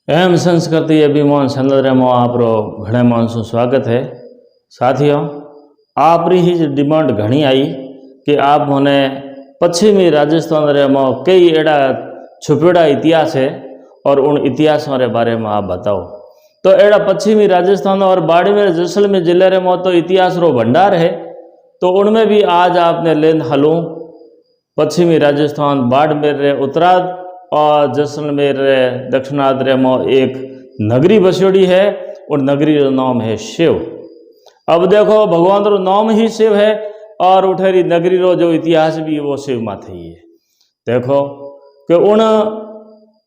M संस्कृति अभिमान channel में आपरो घणे मानसों स्वागत है। साथियों, आपरी ही डिमांड घनी आई कि आप मने पश्चिमी राजस्थान रे में कई एड़ा छुपेड़ा इतिहास है और उन इतिहासों रे बारे में आप बताओ। तो एड़ा पश्चिमी राजस्थान और बाड़मेर जैसलमेर जिले रे में तो इतिहास रो भंडार है। तो उनमें भी आज आपने लेन हलूँ पश्चिमी राजस्थान बाड़मेर रे उत्तराद और जैसलमेर रे दक्षिणाद रे में एक नगरी बस्योड़ी है और नगरी का नाम है शिव। अब देखो, भगवान रो नाम ही शिव है और उठेरी नगरी रो जो इतिहास भी वो शिव माथे ही है। देखो कि उन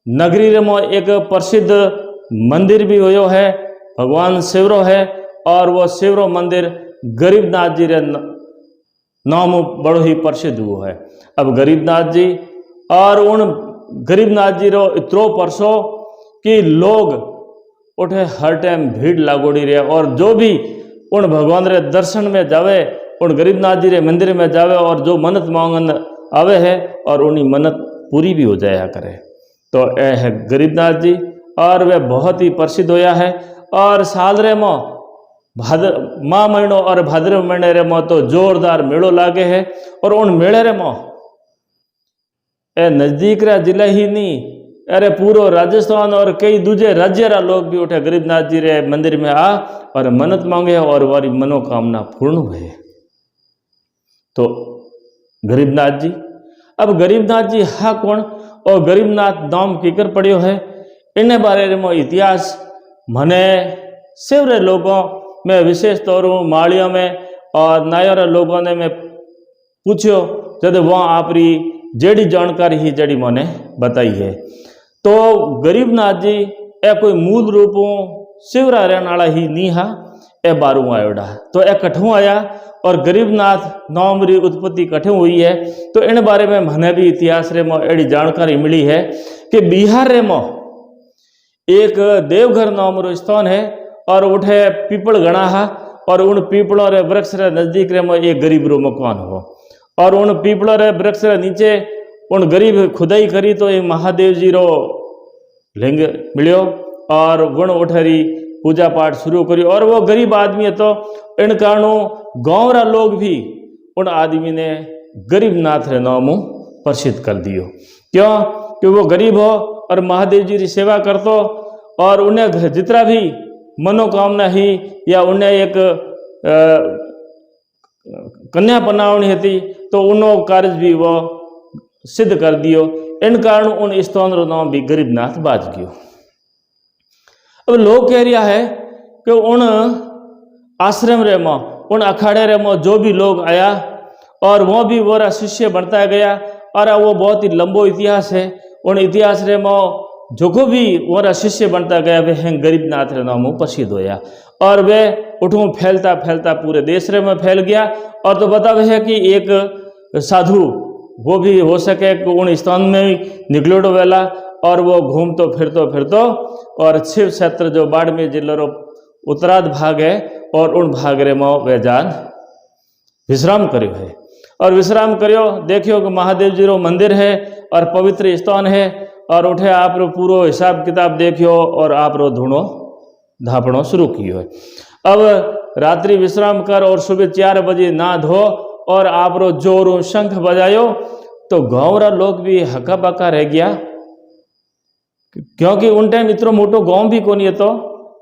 नगरी रे में एक प्रसिद्ध मंदिर भी होयो है, भगवान शिवरो है, और वो शिवरो मंदिर गरीबनाथ जी रे नाम बड़ो ही प्रसिद्ध हुआ है। अब गरीबनाथ जी और उन गरीबनाथ जी रो इतरो परसो कि लोग उठे हर टाइम भीड़ लागोड़ी रहे, और जो भी उन भगवान रे दर्शन में जावे, उन गरीबनाथ जी रे मंदिर में जावे और जो मन्नत मांगन आवे है और उन्हीं मन्नत पूरी भी हो जाया करे। तो यह है गरीबनाथ जी, और वे बहुत ही प्रसिद्ध होया है। और साल रे में माह महीनों और भाद्रव महीने रे में तो जोरदार मेड़ो लागे है। और उन मेले रे में नजदीक रा जिला ही नहीं, अरे पूरा राजस्थान और कई दूजे राज्य रा लोग भी उठे गरीबनाथ जी रे मंदिर में आ और मन्नत मांगे और वारी मनोकामना पूर्ण हुए। तो गरीबनाथ जी, अब गरीबनाथ जी हा कौन और गरीबनाथ नाम कीकर पड़ियो है, इन बारे में इतिहास मने सेवरे लोगों में विशेष तौर माड़ियों में और नायर लोगों ने मैं पूछो जब वहाँ आपरी जेड़ी जानकारी ही जड़ी मैंने बताई है। तो गरीबनाथ जी ए कोई मूल रूपों शिवरा रहने वाला ही नहीं हा, ए बारू आयोडा। तो ए कठों आया और गरीबनाथ नाम री उत्पत्ति कठों हुई है। तो इन बारे में मैंने भी इतिहास रे में एड़ी जानकारी मिली है कि बिहार रे में एक देवघर नाम रो स्थान है और उठे पीपल गणा हा, और उन पीपलों रे वृक्ष रे नजदीक रे में एक गरीब रो मकान हो, और उन पीपलों रे वृक्ष रे नीचे उन गरीब खुदाई करी तो एक महादेव जी रो लिंग मिलियो और गुण उठरी पूजा पाठ शुरू करी। और वो गरीब आदमी है, तो इन कारणों गाँव रा लोग भी उन आदमी ने गरीबनाथ रे नाम प्रसिद्ध कर दियो। क्यों? कि वो गरीब हो और महादेव जी की सेवा करतो, और उन्हें जितना भी मनोकामना ही या उन्हें एक कन्या बनावनी थी तो उनो कार्य भी वो सिद्ध कर दियो। इन कारण उन स्थान रो नाम भी गरीबनाथ बाज गयो। अब लोग कह रहा है कि उन आश्रम रे में, उन अखाड़े रे में जो भी लोग आया और वो भी वो शिष्य बनता गया, और वो बहुत ही लंबो इतिहास है। उन इतिहास रे में जो को भी वो शिष्य बनता गया वे हैं गरीबनाथ रे नाम प्रसिद्ध होया, और वे उठूँ फैलता फैलता पूरे देश रे में फैल गया। और तो बतावे है कि एक साधु वो भी हो सके कि उन स्थान में निकलोडो वेला, और वो घूमतो फिरतो और शिव क्षेत्र जो बाड़मेर जिले रो उत्तराध भाग है और उन भाग रे में वे जान विश्राम करियो है। और विश्राम करियो, देखियो कि महादेव जी रो मंदिर है और पवित्र स्थान है, और उठे आप रो पूरो हिसाब किताब देखियो और आप रो धुनो धापणो शुरू कियो है। अब रात्रि विश्राम कर और सुबह 4 बजे ना धो और आप रो जोरों शंख बजायो। तो गाँव रा लोग भी हका बका रह गया, क्योंकि उन टाइम इतना मोटो गाँव भी कोनी है, तो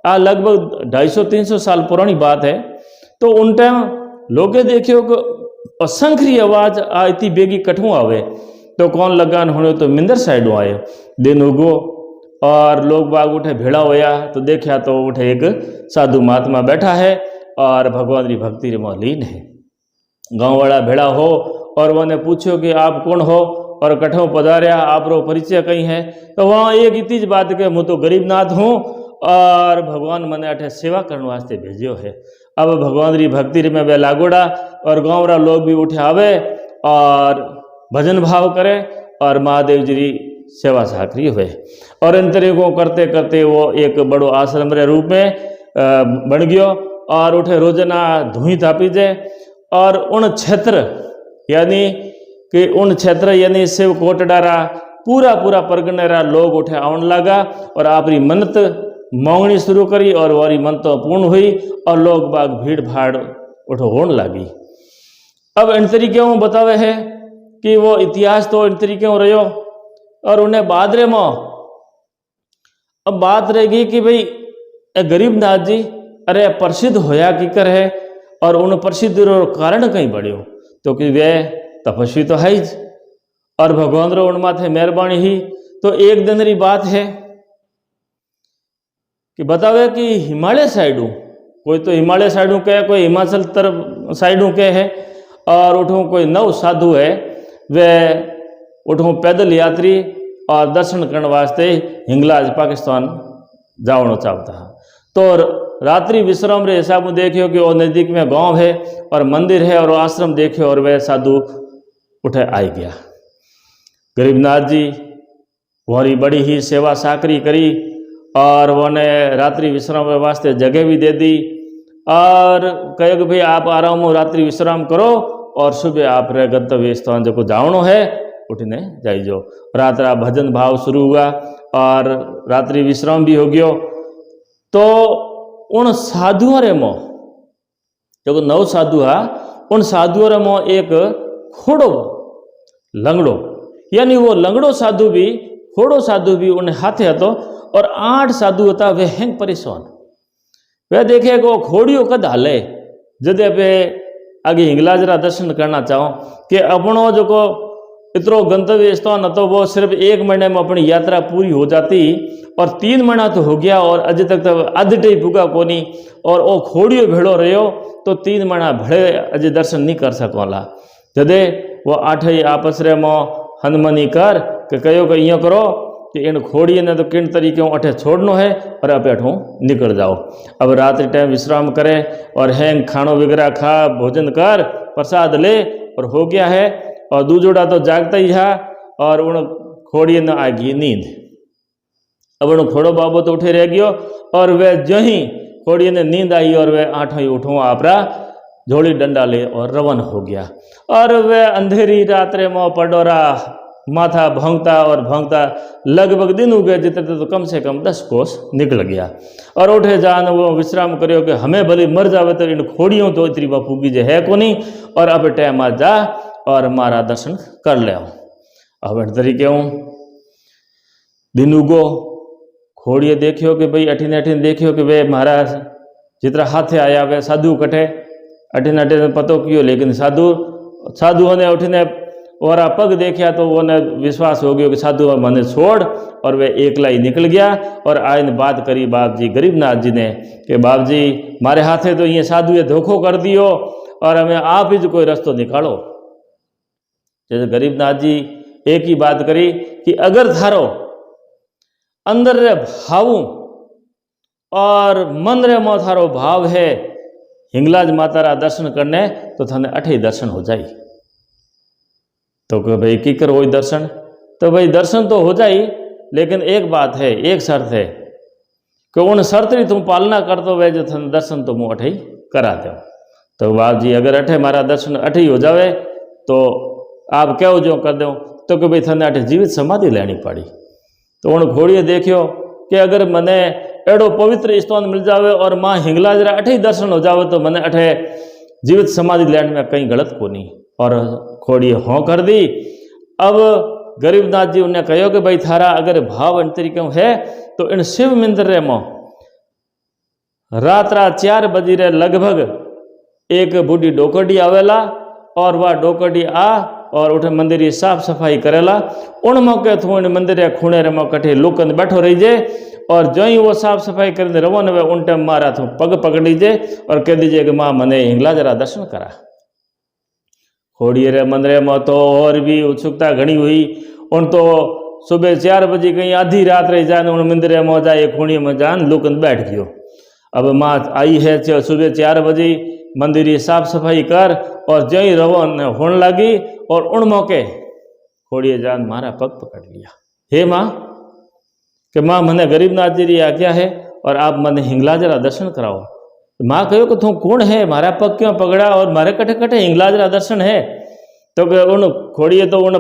आ लगभग 250-300 साल पुरानी बात है। तो उन टाइम लोगे देखियो कि असंख्य आवाज आ इतनी बेगी कठू आवे, तो कौन लगान होने तो मिंदर साइड आए दिन उगो, और लोग बाग उठे भेड़ा होया तो देखा तो उठे एक साधु महात्मा बैठा है और भगवान की भक्ति में लीन है। गाँव वाला भेड़ा हो और उन्होंने पूछो कि आप कौन हो और कठों पधारिया, आप रो परिचय कहीं है। तो वहाँ एक इतनी बात के मैं तो गरीबनाथ हूँ और भगवान मैंने अठे सेवा करने वास्ते भेजियो है। अब भगवान की भक्ति में वे लागोड़ा और गाँव रा लोग भी उठे आवे और भजन भाव करे और महादेव जी की सेवा साकरी हुए। और इन तरीकों करते करते वो एक बड़ो आश्रम रे रूप में बन गयो, और उठे रोजाना धुई तापी जाए। और उन क्षेत्र यानी कि उन क्षेत्र यानी शिव कोटडारा पूरा पूरा परगनेरा लोग उठे आवन लगा और आपरी मन्नत मांगनी शुरू करी और वारी मन्नतों पूर्ण हुई और लोग बाग भीड़ भाड़ उठो होने लगी। अब इन तरीके में बतावे है कि वो इतिहास तो इन तरीके में रहो और उन्हें बाद रे में अब बात रहेगी कि भाई गरीबनाथ जी अरे प्रसिद्ध होया की कर है और उन प्रसिद्ध रो कारण कहीं बढ़ियो तो कि वे तपस्वी तो है ही और भगवान रो उन माथे मेहरबानी ही। तो एक दिन री बात है कि बतावे कि हिमालय साइडू कोई तो हिमालय साइडू कहे कोई हिमाचल तरफ साइडू कहे है और उठो कोई नव साधु है वे उठो पैदल यात्री और दर्शन करने वास्ते हिंगलाज पाकिस्तान जावनो चाहता है। तो रात्रि विश्राम रे हिसाब में देखियो कि वो नज़दीक में गांव है और मंदिर है और आश्रम देखियो और वह साधु उठे आई गया। गरीबनाथ जी वही बड़ी ही सेवा साकरी करी और उन्हें रात्रि विश्राम वास्ते जगह भी दे दी और कहे कि भाई आप आराम में रात्रि विश्राम करो और सुबह आप रे गंतव्य स्थान जो जावनो है उठने जाइजो। रात रात भजन भाव शुरू हुआ और रात्रि विश्राम भी हो गयो। तो उन साधुओं रे मो जो नव साधु है उन साधुओं रे मो एक खोड़ो लंगड़ो यानी वो लंगड़ो साधु भी खोड़ो साधु भी उन्हें हाथे हतो और 8 साधु था वे हैंग परेशान। वह देखे कि वो खोड़ियों कद हाले जदे पे आगे हिंगलाजरा दर्शन करना चाहो कि अपनो जो को इतरो गंतव्य स्थान હતો वो सिर्फ 1 महीने में अपनी यात्रा पूरी हो जाती और 3 महीना तो हो गया और अजय तक तो आधे पुगा कोनी और वो खोड़ियो भेड़ो रहो तो 3 महीना भले अजय दर्शन नहीं कर सकोला। जदे वो 8 आपस रे मो हनमनी कर के कहो कि इं करो कि इन खोड़िए ने तो किन तरीके अठे छोड़नो है और अब अठों निकल जाओ। अब रात्रि टाइम विश्राम करे और हैंग खानो वगैरह खा भोजन कर प्रसाद ले और हो गया है और दूजोड़ा तो जागता ही है और उन खोड़िए न आ गई नींद। अब उन खोड़ो बाबो तो उठे रह गयो और वह जो ही खोड़िए ने नींद आई और वह 8 ही उठो आपरा झोली डंडा ले और रवन हो गया। और वह अंधेरी रात रे मो पडोरा माथा भोंगता और भोंगता लगभग दिन हो गए जितने तो कम से कम 10 कोस निकल गया और उठे जान वो विश्राम करियो कि हमें भले मर जावे तो इन खोड़ियों तो इतनी बापूगी जे है कोनी और अब टाइम आ जा और मारा दर्शन कर ले। अब इन तरीके हूँ दिन उगो खोड़िए देखियो कि भाई अठीने अठीने देखियो कि वे महाराज जितना हाथे आया वे साधु कटे अठीने अठीने पतो कियो लेकिन साधुओं ने उठीने और पग देखा तो वो ने विश्वास हो गया कि साधु मने छोड़ और वे एकला ही निकल गया। और आयन बात करी बाप जी गरीबनाथ जी ने कि बाप जी मारे हाथे तो ये साधु ये धोखो कर दियो और हमें आप ही कोई रास्ता निकालो। जैसे गरीबनाथ जी एक ही बात करी कि अगर थारो अंदर रे भाव और मन रे मो थारो भाव है हिंगलाज माता रा दर्शन करने तो थाने 8 दर्शन हो जाए। तो कि भाई की कर वो दर्शन तो भाई दर्शन तो हो जाए लेकिन एक बात है एक शर्त है कि उन शर्त की तुम पालना कर दो वे जो थाने दर्शन तो मुँह 8 ही करा दो। तो बाप जी अगर 8 मारा दर्शन 8 ही हो जाए तो आप कहो जो कर दो तो कि भाई थाने 8 जीवित समाधि लेनी पड़ी। तो उन घोड़िए देखियो कि अगर मने एड़ो पवित्र स्थान मिल जावे और माँ हिंगलाजरा 8 ही दर्शन हो जावे तो मने 8 जीवित समाधि लेने में कहीं गलत को नहीं और खोड़िए हों कर दी। अब गरीबनाथ जी उन्हें कहो कि भाई थारा अगर भाव इन तरीके है तो इन शिव मंदिर रे मो रात 4 बजे रे लगभग एक बूढ़ी डोकड़ी आवेला और वह डोकड़ी आ और उठे मंदिर की साफ सफाई करेला। उन मौके थो इन मंदिर खूणे रे मौके लुकन बैठो रही जे और जो ही वो साफ सफाई कर रवन वे उन टाइम मारा थो पग पकड़ लीजिए और कह दीजिए कि माँ मने हिंगलाजरा दर्शन करा। खोड़िए रे मंदिर में तो और भी उत्सुकता घनी हुई। उन तो सुबह 4 बजे कहीं आधी रात रही जान उन मंदिर में जाए खूणी में जान लुकन बैठ गयो। अब माँ आई है सुबह 4 बजे मंदिर की साफ सफाई कर और जो ही रवन होने लगी और उन मौके खोड़िए जान मारा पग पकड़ लिया। हे माँ कि माँ मने गरीबनाथ जी की आज्ञा है और आप मने हिंगलाजरा दर्शन कराओ। माँ कहो कि तू कौन है मारा पग क्यों पकड़ा और मारे कटे कटे हिंगलाजरा दर्शन है। तो उन खोड़िए तो उन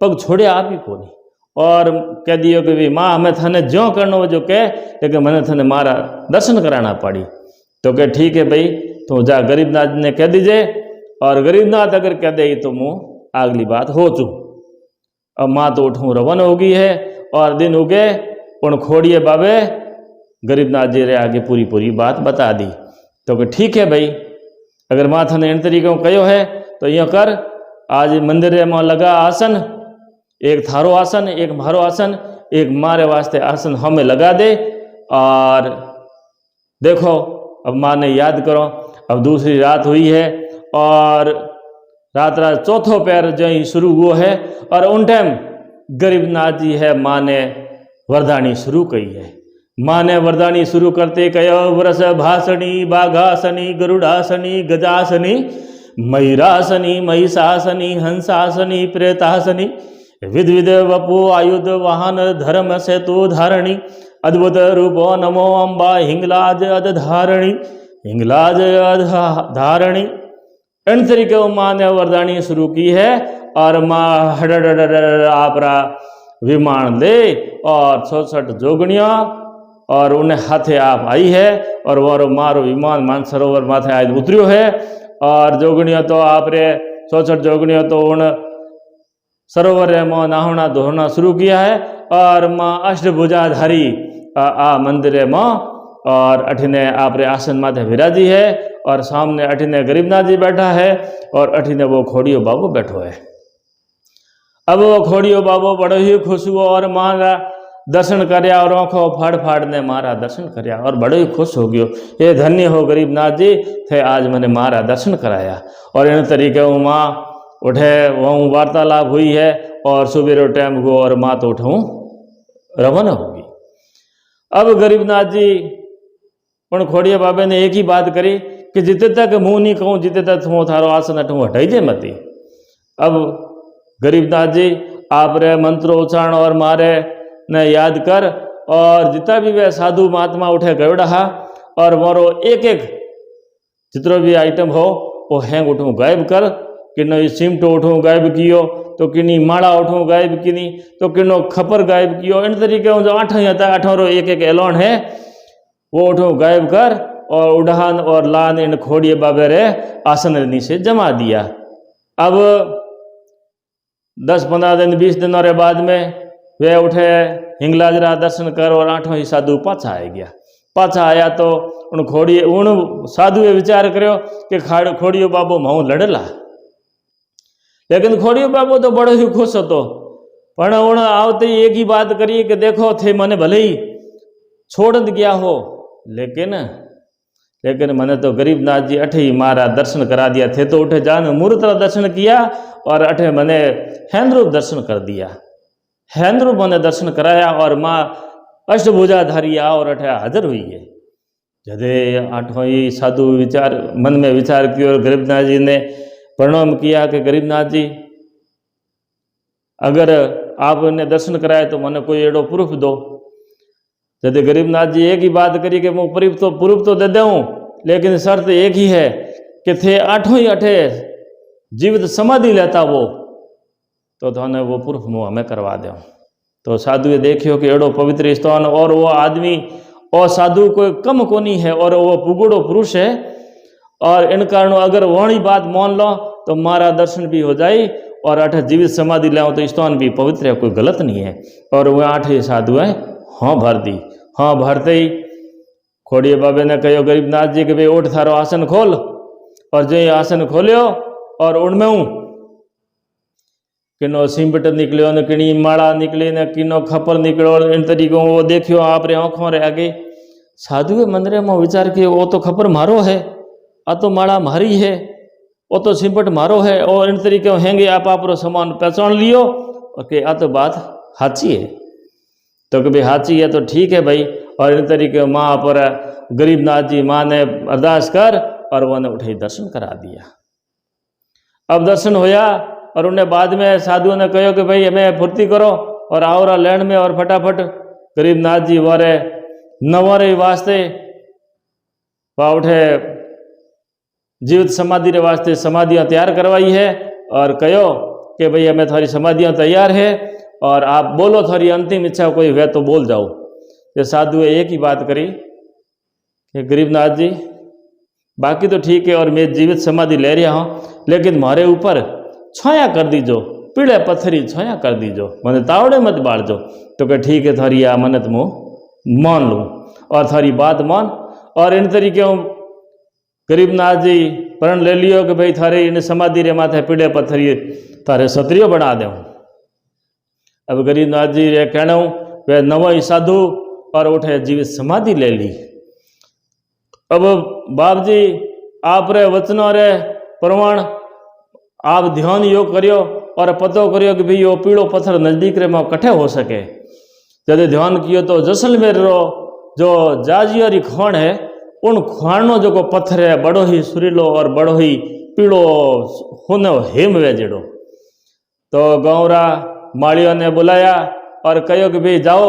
पग छोड़े आप ही को नहीं और कह दियो कि भाई माँ हमें थने ज्यों करनो जो कह, लेकिन मैंने थने मारा दर्शन कराना पड़ी। तो कह ठीक है भाई, तू जा गरीबनाथ ने कह दीजिए, और गरीबनाथ अगर कह दे तो मुँह अगली बात हो चू। अब माँ तो उठूँ रवन हो गई है, और दिन उगे उन खोड़िए बाबे गरीबनाथ जी रे आगे पूरी पूरी बात बता दी। तो कह ठीक है भाई, अगर माँ थने इन तरीके कहो है तो यूँ कर, आज मंदिर में लगा आसन, एक थारो आसन एक मारो आसन, एक मारे वास्ते आसन हमें लगा दे। और देखो अब माँ ने याद करो, अब दूसरी रात हुई है और रात चौथो पैर जो ही शुरू हुआ है, और उन टाइम गरीबनाथ जी है माँ ने वरदानी शुरू की है। माँ ने वरदानी शुरू करते कहो, वरस भासनी बाघासनी गरुड़ासनी गजासनी मयूरासनी महिषासनी हंसासनी प्रेतासनी विध विध वपु आयुध वाहन धर्म सेतु धारणी अद्भुत रूपो नमो अम्बा हिंगलाज अध धारणी हिंगलाज अध धारणी। इन तरीके माँ ने वरदानी शुरू की है, और माँ आपरा विमान ले और 66 जोगणियाँ और उन्हें हाथे आप आई है, और वो मारो विमान मानसरोवर माथे आज उतरियो है। और जोगणियों तो आप रे 66 जोगणियों तो उन सरोवर में नहाना धोना शुरू किया है, और माँ अष्टभुजाधारी आ मंदिर में और अठिने आप रे आसन माथे विराजी है, और सामने अठिने गरीबनाथ जी बैठा है, और अठिने वो खोड़ियो बाबू बैठो है। अब वो खोड़ियो बाबू बड़ो ही खुश हुआ और मारा दर्शन करया, और आँखों फाड़ फाड़ ने मारा दर्शन करया, और बड़ो ही खुश हो गयो। ये धन्य हो गरीबनाथ जी थे, आज मैंने मारा दर्शन कराया। और इन तरीके वो माँ उठे, वहाँ वार्तालाप हुई है, और सुबेरो टाइम को और माँ तो उठूँ रवाना होगी। अब गरीबनाथ जी उन खोड़िया बाबे ने एक ही बात करी कि जिते तक मुँह नहीं कहूँ, जिते तक तुम थारो आसन अठूँ हटाई जे मती। अब गरीबनाथ जी आप रे मंत्रो उच्चारण और मारे ने याद कर, और जितना भी वे साधु महात्मा उठे गयोड़ा, और मोरो एक एक जितनो भी आइटम हो वो हैंग उठूँ गायब कर। किनो सिमटो उठूँ गायब कियो, तो किनी माला उठूँ गायब किनी, तो किनो खपर गायब कियो। इन तरीके जो 8 ही था 8 एक एक एलोन है वो उठूँ गायब कर, और उड़ान और लान इन खोड़िए बाबे रे आसन नीचे जमा दिया। अब 10-15 दिन 20 दिनों रे बाद में वे उठे हिंगलाजरा दर्शन कर, और 8वां ही साधु पाछा आ गया। पाछा आया तो उन खोड़िए उन साधुए विचार करो कि खोड़ियो बाबू मऊ लड़ला, लेकिन खोड़ियो बाबू तो बड़ो ही खुश होतो। पण उन आवते एक ही बात करी कि देखो थे मने भले ही छोड़ गया हो, लेकिन मैंने तो गरीबनाथ जी अठे ही मारा दर्शन करा दिया थे। तो उठे जान मूर्त दर्शन किया, और अठे मैंने हैंद्रूप दर्शन कर दिया। हैंद्रूप मैंने दर्शन कराया, और माँ अष्टभुजाधारी और अठे हाजिर हुई है। जदे 8वां ही साधु विचार मन में विचार किया, और गरीबनाथ जी ने प्रणाम किया कि गरीबनाथ जी अगर आप इन्हें दर्शन कराए तो मैंने कोई एडो प्रूफ दो। जदे गरीबनाथ जी एक ही बात करी कि मैं प्रूफ तो दे दूँ, लेकिन शर्त एक ही है कि थे 8वां ही अठे जीवित समाधि लेता वो, तो थाने वो प्रूफ मुँह हमें करवा दूँ। तो साधुए देखियो कि एडो पवित्र स्थान, और वो आदमी और साधु कोई कम कोनी है, और वो पुगड़ो पुरुष है, और इन कारण अगर वही बात मान लो तो मारा दर्शन भी हो जाए, और 8 जीवित समाधि ले तो स्थान भी पवित्र है, कोई गलत नहीं है। और वह 8 ही साधु है हाँ भर दी। हाँ भरते ही खोड़िए बाबे ने कहो गरीबनाथ जी के भाई उठ थारो आसन खोल, और जो ये आसन खोलियो और उनमें हूँ किनो सिमट निकलियो न किनी माला निकली न किनो खपर निकलो। इन तरीकों वो देखियो आप रे आँखों रे आगे साधुए मंदिर में विचार किए वो तो खपर मारो है, आ तो माला मारी है, वो तो सिमट मारो है। और इन तरीके हैंगे आप सामान पहचान लियो, और कि आ तो बात हाची है। तो कि भाई हाची है तो ठीक है भाई। और इन तरीके माँ पर गरीबनाथ जी माँ ने अरदास कर, और वो ने उठे दर्शन करा दिया। अब दर्शन होया, और उन्हें बाद में साधुओं ने कहो कि भाई हमें फुर्ती करो और आओ लैंड में, और फटाफट गरीबनाथ जी वारे नवरे वास्ते वह उठे जीवित समाधि रे वास्ते समाधियाँ तैयार करवाई है, और कहो कि भाई हमें थारी समाधियाँ तैयार है। और आप बोलो, थारी अंतिम इच्छा कोई है तो बोल जाओ। ये साधुए एक ही बात करी कि गरीबनाथ जी, बाकी तो ठीक है और मैं जीवित समाधि ले रहा हूँ, लेकिन मारे ऊपर छाया कर दीजो, पीड़े पत्थरी छाया कर दीजो, मैंने तावड़े मत बाढ़ जो। तो कह ठीक है, थारी आ मन्नत मुँह मान लूँ और थारी बात मान। और इन तरीके गरीबनाथ जी प्रण ले लियो कि भाई थारे इन समाधि रे माथे पीड़े पत्थरी थारे क्षत्रियो बना दे। अब गरीबनाथ जी रे कहना वे नवो ही साधु और उठे जीवित समाधि ले ली। अब बाप जी आप रे वचनों रे प्रमाण आप ध्यान योग करियो और पतो करियो कि भाई यो पीड़ो पत्थर नजदीक रे में कट्ठे हो सके। जब ध्यान कियो तो जैसलमेर रो जो जाजियारी खान है, उन खानों जो को पत्थर है बड़ो ही सुरीलो और बड़ो ही पीड़ो होने हेम वे जेड़ो। तो गौरा मालियों ने बुलाया और कहो कि भाई जाओ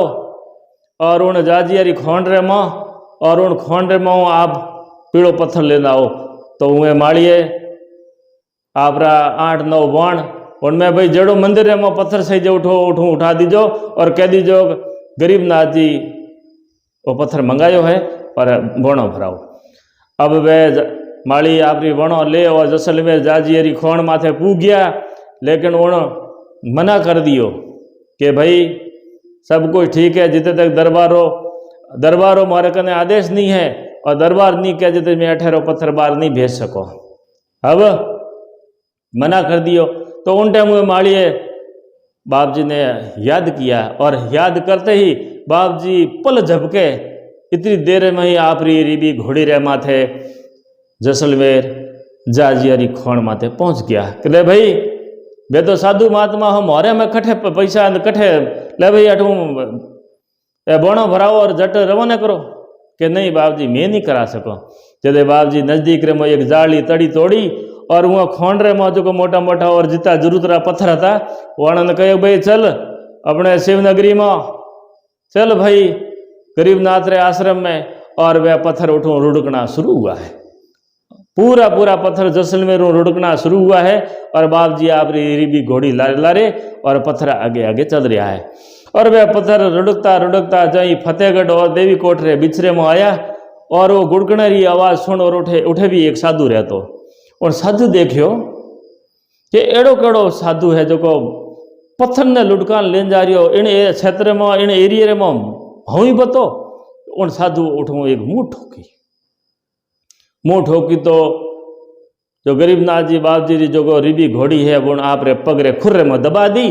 और उन जाजियारी खोंड रे माँ और उन खोंड रे माँ आप पीड़ो पत्थर लेना आओ। तो उन्हें मालिए आपरा 8-9 बाण उनमें भाई जेड़ो मंदिर रे माँ पत्थर सही जो उठो उठा दीजो और कह दीजो गरीबनाथ जी वो पत्थर मंगायो है और बणो भराओ। अब वे माली आपरी बणो ले और जैसलमेर जाजियारी खोण माथे पूग गया, लेकिन उन मना कर दियो कि भाई सब कुछ ठीक है, जिते तक दरबारो मारे कने आदेश नहीं है और दरबार नहीं कह जिते मैं 18 पत्थर बार नहीं भेज सको। अब मना कर दियो। तो उन टाइम में मालिए बाप जी ने याद किया और याद करते ही बाप जी पल झपके इतनी देर में ही आपरी रिबी घोड़ी रे माथे जैसलमेर जाजियारी खोण माथे पहुंच गया। कि ले भाई वे तो साधु महात्मा हम मोरे में कट्ठे पैसा कट्ठे ले भाई अठू बणो भराओ और जट रवाना करो। कि नहीं बाप जी मैं नहीं करा सको। जदे बाप जी नजदीक रे में एक जाली तड़ी तोड़ी और वहाँ खोंड रे में जो मोटा मोटा और जितना जरूरत रहा पत्थर था वहाँ ने कहो भाई चल अपने शिवनगरी में चल भाई गरीबनाथ रे आश्रम में। और वह पत्थर उठो रुड़कना शुरू हुआ है, पूरा पत्थर जैसलमेर रुड़कना शुरू हुआ है। और बाप जी आप रिबी घोड़ी लारे और पत्थर आगे आगे चल रहा है। और वह पत्थर रुड़कता जहीं फतेहगढ़ और देवी कोट रे बिछरे में आया और वो गुड़कने री आवाज सुन और उठे भी एक साधु रहतो। और साधु देखियो कि एड़ो केड़ो साधु है जो को पत्थर ने लुटकान लेन जा रही हो इन क्षेत्र में इन एरिया में हूँ ही बतो। उन साधु उठो एक मुँह ठोकी तो जो गरीबनाथ जी बाप जी जो रिबी घोड़ी है वो आप रे पग रे खुर्रे में दबा दी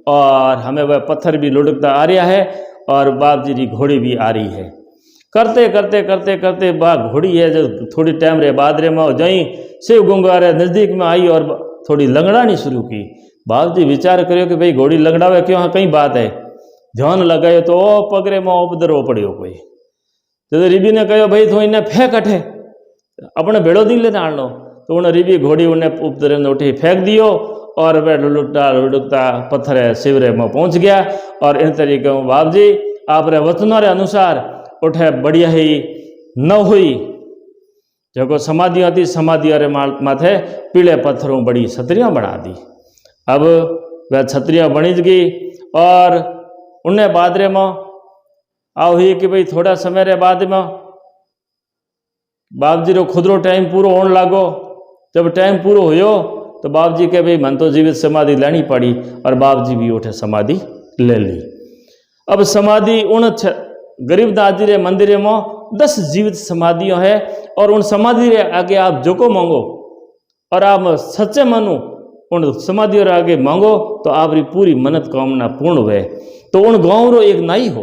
और हमें वह पत्थर भी लुढ़कता आ रहा है और बाप जी की घोड़ी भी आ रही है। करते बा घोड़ी है जो थोड़ी टाइम रे बाद रे में जहीं शिव गंगा रे नजदीक में आई और थोड़ी लंगड़ानी शुरू की। बाप जी विचार करियो कि भाई घोड़ी लंगड़ावे क्यों, हाँ कई बात है। ध्यान लगायो तो पगरे में उपद्रव पड़ियो कोई। तो रिबी ने कहो भाई तू इन्हें फेंक अठे अपने भेड़ो दी लेने आनो। तो उन्हें रिबी घोड़ी उन्हें उपद्रव ने उठी फेंक दियो और वह लुढ़कता पत्थर शिवरे में पहुंच गया। और इन तरीके बाप जी आप रे वचनों रे अनुसार उठे बढ़िया ही न हुई जो समाधियाँ थी समाधियों रे माथे पीले पत्थरों बड़ी छतरियाँ बना दी। अब वह छतरियाँ बनी गई और उन्हें बाद रे में आ हुई कि भाई थोड़ा समय रे बाद में बाप जी रो खुदरो टाइम पूरो होने लागो। जब टाइम पूरो हुयो तो बाप जी के भाई मन तो जीवित समाधि लेनी पड़ी और बाप जी भी उठे समाधि ले ली। अब समाधि उन गरीबनाथ जी रे मंदिर में 10 जीवित समाधियों है और उन समाधि रे आगे आप जो को मांगो और आप सच्चे मनो उन समाधियों रे आगे मांगो तो आपकी पूरी मन्नत कामना पूर्ण हुए। तो उन गांव रो एक नाई हो,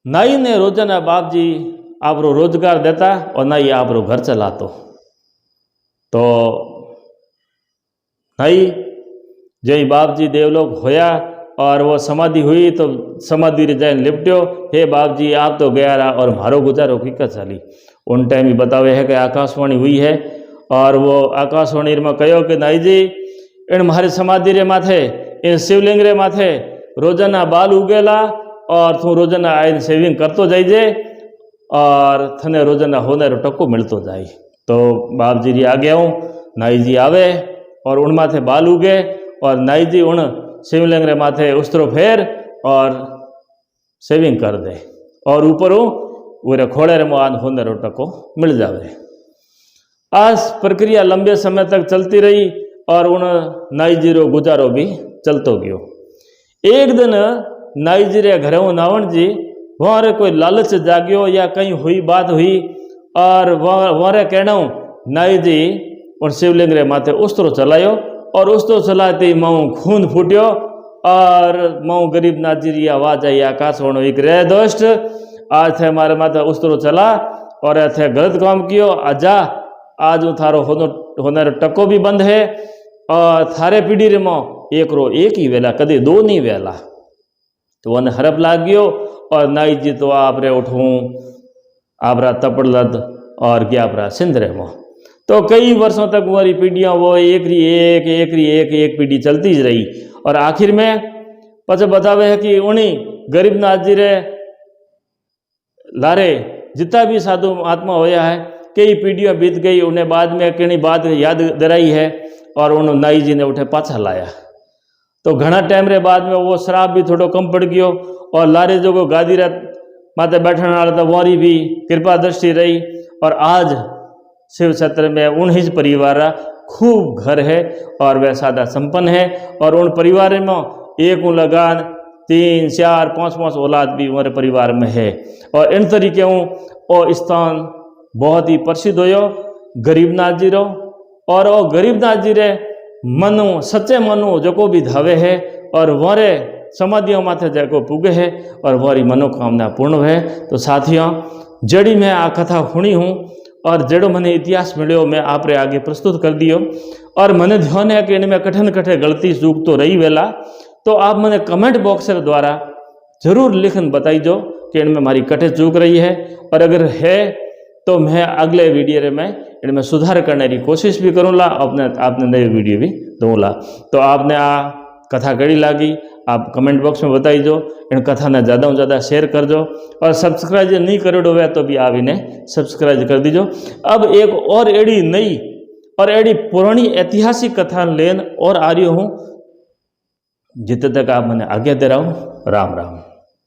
नाई ने रोजाना बाप जी आप रो रोजगार देता और नाई आप रो घर चलातो। तो नाई जय बाप जी देवलोक होया और वो समाधि हुई तो समाधि रे जाए लिपट्यो, हे बाप जी आप तो गया रहा और मारो गुजारो की चली। उन टाइम ही बतावे है कि आकाशवाणी हुई है और वो आकाशवाणी में कहो कि नाई जी इन मारे समाधि रे माथे इन शिवलिंग रे माथे रोजाना बाल उगेला और तू रोजाना आईन सेविंग करतो जाइजे और थने रोजाना होने रो टक्को मिलतो जाए। तो बाप जी आ गया हूँ, नाई जी आवे और उन माथे बाल उगे और नाई जी उन शिवलिंग रे माथे उस्तरो फेर और सेविंग कर दे और ऊपर वो खोड़े रे मुआद होने रो टको मिल जावे। आज प्रक्रिया लंबे समय तक चलती रही और उन नाई जी रो गुजारो भी चलतो गयो। एक दिन नाई जी रे घरे नावण जी वहाँ रे कोई लालच जाग्यो या कहीं हुई बात हुई और वहाँ रे कहना नाई जी और शिवलिंग रे माथे उस्तरो चलायो और उस्तरो चलाते मऊ खून फूट्यो और मऊ गरीबनाथ जी की आवाज आई आकाश वणो एक रे दोस्त आज थे हमारे माथे उस्तरो चला और थे गलत काम कियो आजा आज थारो होने टको भी बंद है और थारे पीढ़ी रे मो एक ही वेला कदे दो नहीं वेला। तो वन हरप लाग गयो और नाई जी तो आप रे उठूँ आपरा तपड़ लद और गया आपरा सिंध रे मो। तो कई वर्षों तक हमारी पीढ़ियाँ वो एक पीढ़ी चलती ही रही और आखिर में पचे बतावे है कि उन्हीं गरीबनाथ जी रे लारे जितना भी साधु महात्मा होया है कई पीढ़ियाँ बीत गई, उन्हें बाद में कई बात याद दिलाई है और उन्होंने नाई जी ने उठे पाछा लाया। तो घना टाइम रे बाद में वो शराब भी थोड़ो कम पड़ गयो और लारे जो गादी रे माते बैठने वाला था वही भी कृपा दृष्टि रही और आज शिव क्षेत्र में 19 परिवार खूब घर है और वह सादा संपन्न है और उन परिवार में एक लगान 3, 4, 5 औलाद भी हमारे परिवार में है और इन तरीके और स्थान बहुत ही प्रसिद्ध होयो गरीबनाथ जी रो और वो गरीबनाथ जी रे मनु सच्चे मनु जो भी धावे है और वरे समाधियों माथे जाको पुगे है और वरी मनोकामना पूर्ण है। तो साथियों जड़ी मैं आ कथा सुनी हूँ और जड़ो मैंने इतिहास मिलो मैं आप रे आगे प्रस्तुत कर दियो और मैंने ध्यान है कि इनमें कठिन कठिन गलती चूक तो रही वेला तो आप मैंने कमेंट बॉक्स द्वारा जरूर लिखन बताई जो कि इनमें हमारी कठिन चूक रही है और अगर है तो मैं अगले वीडियो रे मैं इनमें सुधार करने की कोशिश भी करूँगा आपने नई वीडियो भी दूँगा। तो आपने आ कथा कड़ी लागी आप कमेंट बॉक्स में बताई जो इन कथा ने ज़्यादा से ज़्यादा शेयर कर दो और सब्सक्राइब नहीं करो हुआ तो भी आप इन्हें सब्सक्राइब कर दीजो। अब एक और एड़ी नई और एड़ी पुरानी ऐतिहासिक कथा लेन और आ रही हूँ जितने तक आप मैंने आज्ञा दे रहा हूँ। राम राम।